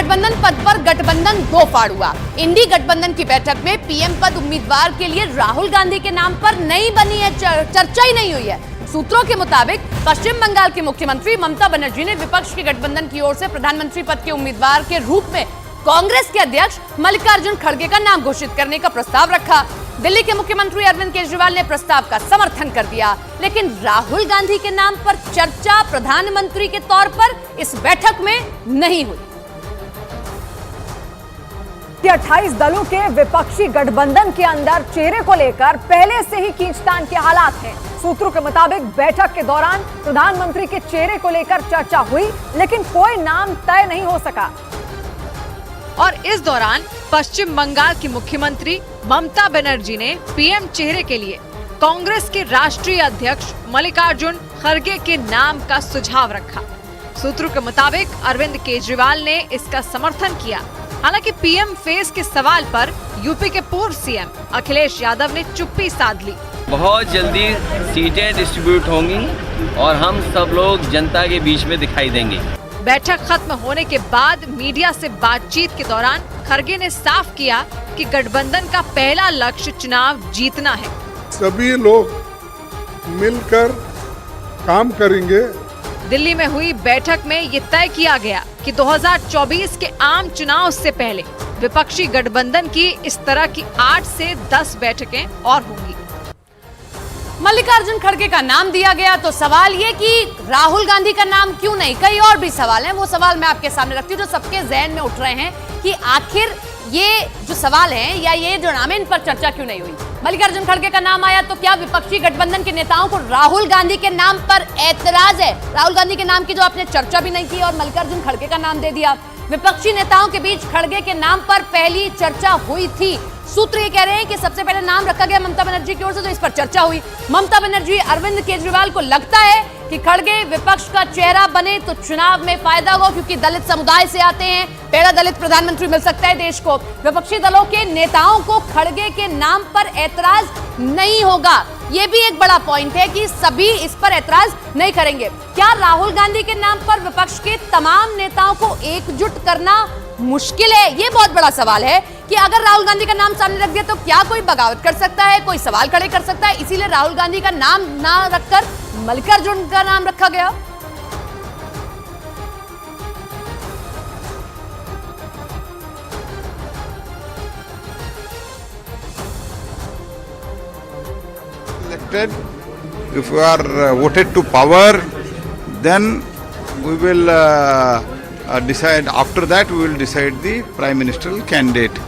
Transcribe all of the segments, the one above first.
गठबंधन पद पर गठबंधन दो फाड़ हुआ। इंडी गठबंधन की बैठक में पीएम पद उम्मीदवार के लिए राहुल गांधी के नाम पर नहीं बनी है, चर्चा ही नहीं हुई है। सूत्रों के मुताबिक पश्चिम बंगाल की मुख्यमंत्री ममता बनर्जी ने विपक्ष के गठबंधन की ओर से प्रधानमंत्री पद के उम्मीदवार के रूप में कांग्रेस के अध्यक्ष मल्लिकार्जुन खड़गे का नाम घोषित करने का प्रस्ताव रखा। दिल्ली के मुख्यमंत्री अरविंद केजरीवाल ने प्रस्ताव का समर्थन कर दिया, लेकिन राहुल गांधी के नाम पर चर्चा प्रधानमंत्री के तौर पर इस बैठक में नहीं हुई। 28 दलों के विपक्षी गठबंधन के अंदर चेहरे को लेकर पहले से ही खींचतान के हालात हैं। सूत्रों के मुताबिक बैठक के दौरान प्रधानमंत्री के चेहरे को लेकर चर्चा हुई, लेकिन कोई नाम तय नहीं हो सका। और इस दौरान पश्चिम बंगाल की मुख्यमंत्री ममता बनर्जी ने पीएम चेहरे के लिए कांग्रेस के राष्ट्रीय अध्यक्ष मल्लिकार्जुन खड़गे के नाम का सुझाव रखा। सूत्रों के मुताबिक अरविंद केजरीवाल ने इसका समर्थन किया। हालांकि पीएम फेस के सवाल पर यूपी के पूर्व सीएम अखिलेश यादव ने चुप्पी साध ली। बहुत जल्दी सीटें डिस्ट्रीब्यूट होंगी और हम सब लोग जनता के बीच में दिखाई देंगे। बैठक खत्म होने के बाद मीडिया से बातचीत के दौरान खड़गे ने साफ किया कि गठबंधन का पहला लक्ष्य चुनाव जीतना है। सभी लोग मिलकर काम करेंगे। दिल्ली में हुई बैठक में ये तय किया गया कि 2024 के आम चुनाव से पहले विपक्षी गठबंधन की इस तरह की 8 से 10 बैठकें और होंगी। मल्लिकार्जुन खड़गे का नाम दिया गया तो सवाल ये कि राहुल गांधी का नाम क्यों नहीं। कई और भी सवाल हैं, वो सवाल मैं आपके सामने रखती हूँ जो सबके जहन में उठ रहे हैं कि आखिर ये जो सवाल हैं या ये जो नाम है, इन पर चर्चा क्यों नहीं हुई। मल्लिकार्जुन खड़गे का नाम आया तो क्या विपक्षी गठबंधन के नेताओं को राहुल गांधी के नाम पर ऐतराज है? राहुल गांधी के नाम की जो आपने चर्चा भी नहीं की और मल्लिकार्जुन खड़गे का नाम दे दिया। विपक्षी नेताओं के बीच खड़गे के नाम पर पहली चर्चा हुई थी। सूत्र ये कह रहे हैं कि सबसे पहले नाम रखा गया ममता बनर्जी की ओर से, तो इस पर चर्चा हुई। ममता बनर्जी अरविंद केजरीवाल को लगता है कि खड़गे विपक्ष का चेहरा बने तो चुनाव में फायदा होगा, क्योंकि दलित समुदाय से आते हैं, पहला दलित प्रधानमंत्री मिल सकता है देश को। विपक्षी दलों के नेताओं को खड़गे के नाम पर ऐतराज नहीं होगा। यह भी एक बड़ा पॉइंट है कि सभी इस पर ऐतराज नहीं करेंगे। क्या राहुल गांधी के नाम पर विपक्ष के तमाम नेताओं को एकजुट करना मुश्किल है? ये बहुत बड़ा सवाल है कि अगर राहुल गांधी का नाम सामने रख दिया तो क्या कोई बगावत कर सकता है, कोई सवाल खड़े कर सकता है। इसीलिए राहुल गांधी का नाम ना रखकर मल्लिकार्जुन का नाम रखा गया। Elected, if you are voted to power, then we will decide. After that, we will decide the prime ministerial candidate.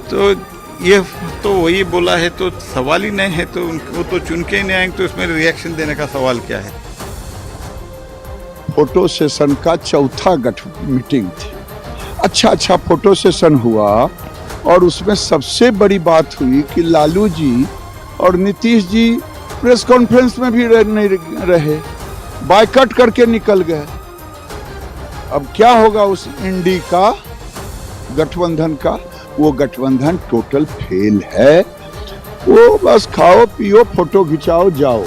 तो ये तो वही बोला है, तो सवाल ही नहीं है, तो उनको तो चुन के ही नहीं आएंगे, तो इसमें रिएक्शन देने का सवाल क्या है? फोटो सेशन का चौथा मीटिंग थी। अच्छा फोटो सेशन हुआ और उसमें सबसे बड़ी बात हुई कि लालू जी और नीतीश जी प्रेस कॉन्फ्रेंस में भी नहीं रहे, बायकॉट करके निकल गए। अब क्या होगा उस इंडी का गठबंधन का? वो गठबंधन टोटल फेल है। वो बस खाओ पियो फोटो खिंचाओ जाओ।